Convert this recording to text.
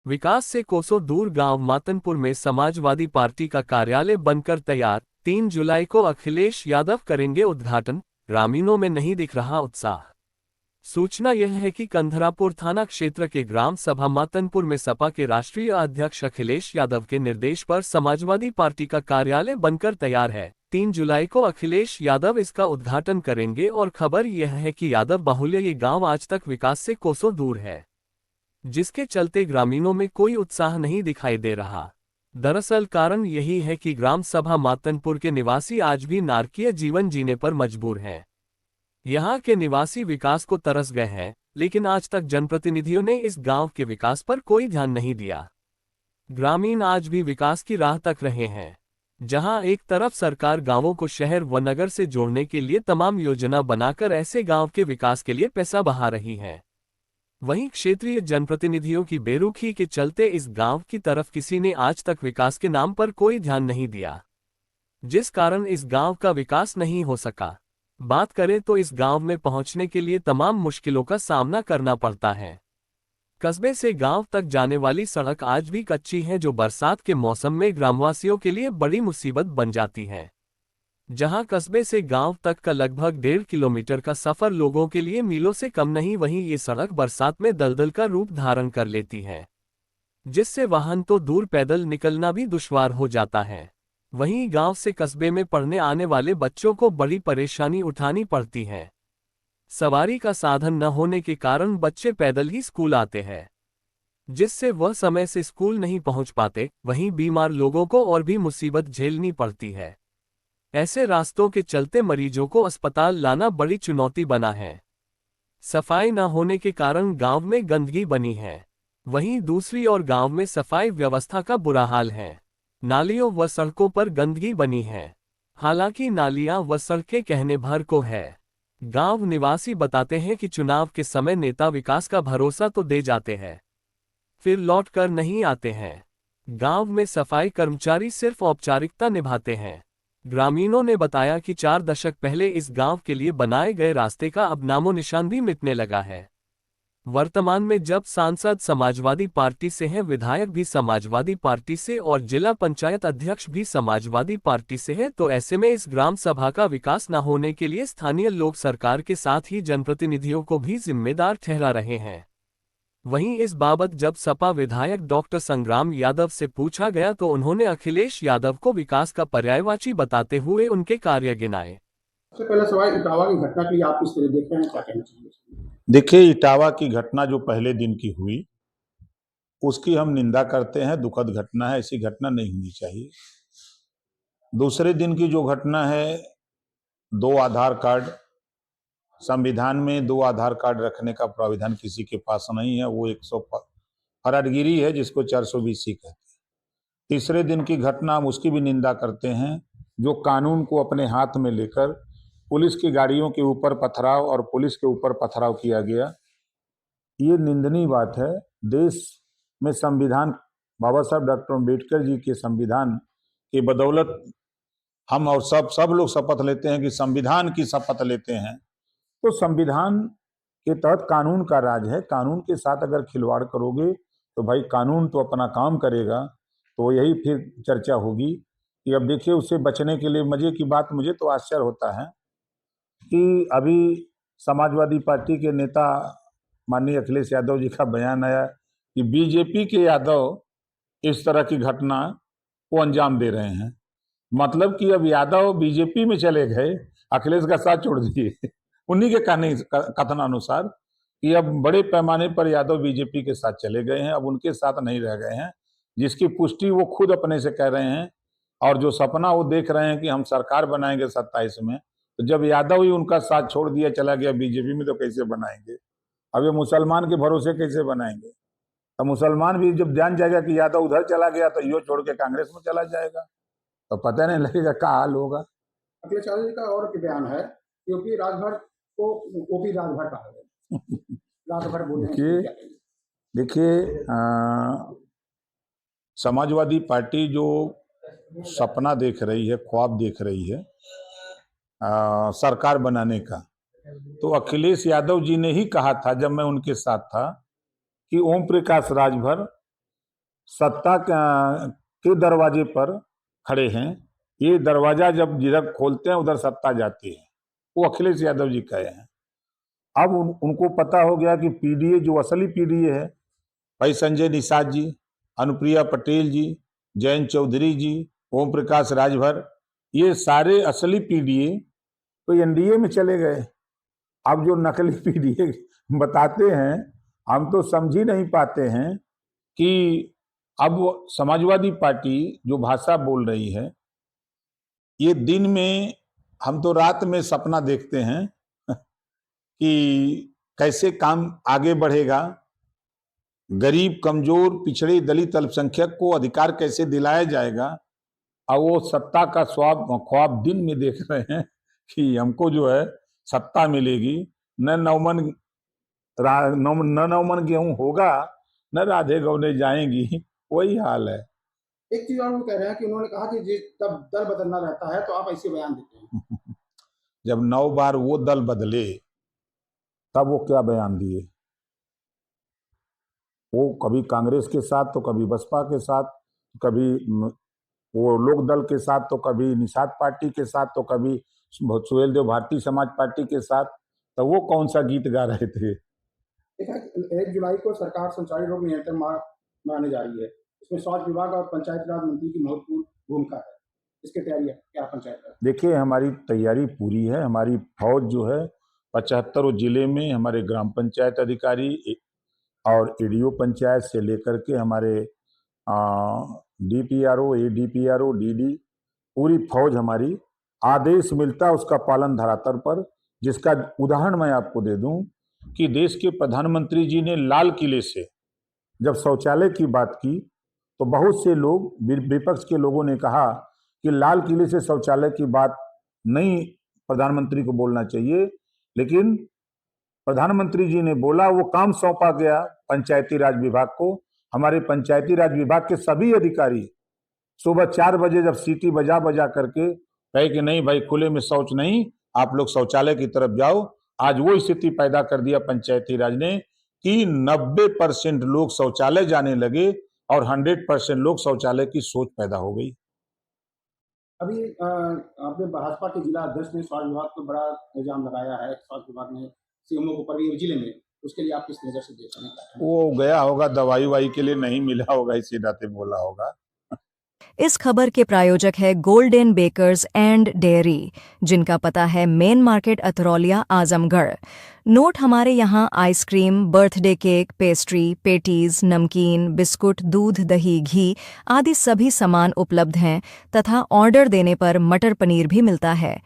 विकास से कोसों दूर गांव मातनपुर में समाजवादी पार्टी का कार्यालय बनकर तैयार। 3 जुलाई को अखिलेश यादव करेंगे उद्घाटन। ग्रामीणों में नहीं दिख रहा उत्साह। सूचना यह है कि कंधरापुर थाना क्षेत्र के ग्राम सभा मातनपुर में सपा के राष्ट्रीय अध्यक्ष अखिलेश यादव के निर्देश पर समाजवादी पार्टी का कार्यालय बनकर तैयार है। 3 जुलाई को अखिलेश यादव इसका उद्घाटन करेंगे और खबर यह है कि यादव बाहुल्य ये गांव आज तक विकास से कोसों दूर है, जिसके चलते ग्रामीणों में कोई उत्साह नहीं दिखाई दे रहा। दरअसल कारण यही है कि ग्राम सभा मातनपुर के निवासी आज भी नारकीय जीवन जीने पर मजबूर हैं। यहाँ के निवासी विकास को तरस गए हैं, लेकिन आज तक जनप्रतिनिधियों ने इस गांव के विकास पर कोई ध्यान नहीं दिया। ग्रामीण आज भी विकास की राह तक रहे हैं। जहां एक तरफ सरकार गांवों को शहर व नगर से जोड़ने के लिए तमाम योजना बनाकर ऐसे गांव के विकास के लिए पैसा बहा रही है, वहीं क्षेत्रीय जनप्रतिनिधियों की बेरुखी के चलते इस गांव की तरफ किसी ने आज तक विकास के नाम पर कोई ध्यान नहीं दिया, जिस कारण इस गांव का विकास नहीं हो सका। बात करें तो इस गांव में पहुंचने के लिए तमाम मुश्किलों का सामना करना पड़ता है। कस्बे से गांव तक जाने वाली सड़क आज भी कच्ची है, जो बरसात के मौसम में ग्रामवासियों के लिए बड़ी मुसीबत बन जाती है। जहां कस्बे से गांव तक का लगभग 1.5 किलोमीटर का सफर लोगों के लिए मीलों से कम नहीं, वहीं ये सड़क बरसात में दलदल का रूप धारण कर लेती है, जिससे वाहन तो दूर पैदल निकलना भी दुश्वार हो जाता है। वहीं गांव से कस्बे में पढ़ने आने वाले बच्चों को बड़ी परेशानी उठानी पड़ती है। सवारी का साधन न होने के कारण बच्चे पैदल ही स्कूल आते हैं, जिससे वह समय से स्कूल नहीं पहुंच पाते। वहीं बीमार लोगों को और भी मुसीबत झेलनी पड़ती है। ऐसे रास्तों के चलते मरीजों को अस्पताल लाना बड़ी चुनौती बना है। सफाई न होने के कारण गांव में गंदगी बनी है। वहीं दूसरी ओर गांव में सफाई व्यवस्था का बुरा हाल है। नालियों व सड़कों पर गंदगी बनी है। हालांकि नालियां व सड़कें कहने भर को है। गांव निवासी बताते हैं कि चुनाव के समय नेता विकास का भरोसा तो दे जाते हैं, फिर लौट कर नहीं आते हैं। गांव में सफाई कर्मचारी सिर्फ औपचारिकता निभाते हैं। ग्रामीणों ने बताया कि 4 दशक पहले इस गांव के लिए बनाए गए रास्ते का अब नामो निशान भी मिटने लगा है। वर्तमान में जब सांसद समाजवादी पार्टी से हैं, विधायक भी समाजवादी पार्टी से और जिला पंचायत अध्यक्ष भी समाजवादी पार्टी से है, तो ऐसे में इस ग्राम सभा का विकास न होने के लिए स्थानीय लोग सरकार के साथ ही जनप्रतिनिधियों को भी जिम्मेदार ठहरा रहे हैं। वहीं इस बाबत जब सपा विधायक डॉक्टर संग्राम यादव से पूछा गया तो उन्होंने अखिलेश यादव को विकास का पर्यायवाची बताते हुए उनके कार्य गिनाए। सबसे पहला सवाल इटावा की घटना की आप किस तरह देख रहे हैं, क्या कहना चाहिए? देखिए, इटावा की घटना जो पहले दिन की हुई उसकी हम निंदा करते हैं। दुखद घटना है, ऐसी घटना नहीं होनी चाहिए। दूसरे दिन की जो घटना है, 2 आधार कार्ड, संविधान में 2 आधार कार्ड रखने का प्राविधान किसी के पास नहीं है। वो 100 फराडगिरी है, जिसको 420 कहते हैं। तीसरे दिन की घटना हम उसकी भी निंदा करते हैं, जो कानून को अपने हाथ में लेकर पुलिस की गाड़ियों के ऊपर पथराव और पुलिस के ऊपर पथराव किया गया। ये निंदनीय बात है। देश में संविधान, बाबा साहब डॉक्टर अम्बेडकर जी के संविधान के बदौलत हम और सब लोग शपथ लेते हैं कि संविधान की शपथ लेते हैं, तो संविधान के तहत कानून का राज है। कानून के साथ अगर खिलवाड़ करोगे तो भाई कानून तो अपना काम करेगा। तो यही फिर चर्चा होगी कि अब देखिए, उससे बचने के लिए मजे की बात, मुझे तो आश्चर्य होता है कि अभी समाजवादी पार्टी के नेता माननीय अखिलेश यादव जी का बयान आया कि बीजेपी के यादव इस तरह की घटना को अंजाम दे रहे हैं। मतलब कि अब यादव बीजेपी में चले गए, अखिलेश का साथ छोड़ दिए। उन्हीं के कथनानुसार कि अब बड़े पैमाने पर यादव बीजेपी के साथ चले गए हैं, अब उनके साथ नहीं रह गए हैं, जिसकी पुष्टि वो खुद अपने से कह रहे हैं। और जो सपना वो देख रहे हैं कि हम सरकार बनाएंगे 27 में, तो जब यादव ही उनका साथ छोड़ दिया, चला गया बीजेपी में, तो कैसे बनाएंगे? अब ये मुसलमान के भरोसे कैसे बनाएंगे? तो मुसलमान भी जब जान जाएगा कि यादव उधर चला गया तो यो छोड़ के कांग्रेस में चला जाएगा, तो पता नहीं लगेगा क्या हाल होगा। अखिलेश यादव जी का और एक बयान है, क्योंकि राजभर को ओपी राजभर कहा गया। राजभर बोले। देखिए, समाजवादी पार्टी जो सपना देख रही है, ख्वाब देख रही है सरकार बनाने का, तो अखिलेश यादव जी ने ही कहा था जब मैं उनके साथ था कि ओम प्रकाश राजभर सत्ता के दरवाजे पर खड़े हैं। ये दरवाजा जब जिधर खोलते हैं उधर सत्ता जाती है, वो अखिलेश यादव जी कहे हैं। अब उनको पता हो गया कि पीडीए जो असली पीडीए है, भाई संजय निषाद जी, अनुप्रिया पटेल जी, जयंत चौधरी जी, ओम प्रकाश राजभर, ये सारे असली पीडीए तो एनडीए में चले गए। अब जो नकली पीडीए बताते हैं, हम तो समझ ही नहीं पाते हैं कि अब समाजवादी पार्टी जो भाषा बोल रही है, ये दिन में, हम तो रात में सपना देखते हैं कि कैसे काम आगे बढ़ेगा, गरीब, कमजोर, पिछड़े, दलित, अल्पसंख्यक को अधिकार कैसे दिलाया जाएगा। और वो सत्ता का ख्वाब दिन में देख रहे हैं कि हमको जो है सत्ता मिलेगी, न नौमन गेहूं होगा, न राधे गौने जाएंगी, वही हाल है। एक चीज और वो कह रहे हैं कि उन्होंने कहा कि जब दल बदलना रहता है तो आप ऐसे बयान देते हैं। जब 9 बार वो दल बदले तब वो क्या बयान दिए? वो कभी कांग्रेस के साथ तो कभी बसपा के साथ, कभी वो लोक दल के साथ तो कभी निषाद पार्टी के साथ तो कभी सुहेल देव भारतीय समाज पार्टी के साथ, तो वो कौन सा गीत गा रहे थे? 1 जुलाई को सरकार संचारी रोग नियंत्रण माह मनाने जा रही है। इसमें स्वास्थ्य विभाग और पंचायत राज मंत्री की महत्वपूर्ण भूमिका है। इसकी तैयारी क्या पंचायत है? देखिए, हमारी तैयारी पूरी है। हमारी फौज जो है 75 जिले में, हमारे ग्राम पंचायत अधिकारी और एडीओ पंचायत से लेकर के हमारे डीपीआरओ, एडीपीआरओ, डीडी, पूरी फौज हमारी, आदेश मिलता उसका पालन धरातल पर। जिसका उदाहरण मैं आपको दे दूं कि देश के प्रधानमंत्री जी ने लाल किले से जब शौचालय की बात की तो बहुत से लोग, विपक्ष के लोगों ने कहा कि लाल किले से शौचालय की बात नहीं प्रधानमंत्री को बोलना चाहिए, लेकिन प्रधानमंत्री जी ने बोला, वो काम सौंपा गया पंचायती राज विभाग को। हमारे पंचायती राज विभाग के सभी अधिकारी सुबह 4 बजे जब सीटी बजा बजा करके कहे कि नहीं भाई, खुले में शौच नहीं, आप लोग शौचालय की तरफ जाओ। आज वो स्थिति पैदा कर दिया पंचायती राज ने कि 90% लोग शौचालय जाने लगे और 100% लोग शौचालय की सोच पैदा हो गई। अभी आपने भाजपा के जिला अध्यक्ष ने स्वास्थ्य विभाग पर बड़ा इल्जाम लगाया है, स्वास्थ्य विभाग ने सीएमओ को ऊपर भी जिले में, उसके लिए आप किस नजर से देख रहे हैं? वो गया होगा दवाई वाई के लिए, नहीं मिला होगा, इसी नाते बोला होगा। इस खबर के प्रायोजक है गोल्डन बेकर्स एंड डेयरी, जिनका पता है main market Atraulia, Azamgarh. Note हमारे यहाँ ice cream, birthday cake, pastry, patties, नमकीन, बिस्कुट, दूध, दही, घी आदि सभी सामान उपलब्ध हैं तथा ऑर्डर देने पर मटर पनीर भी मिलता है।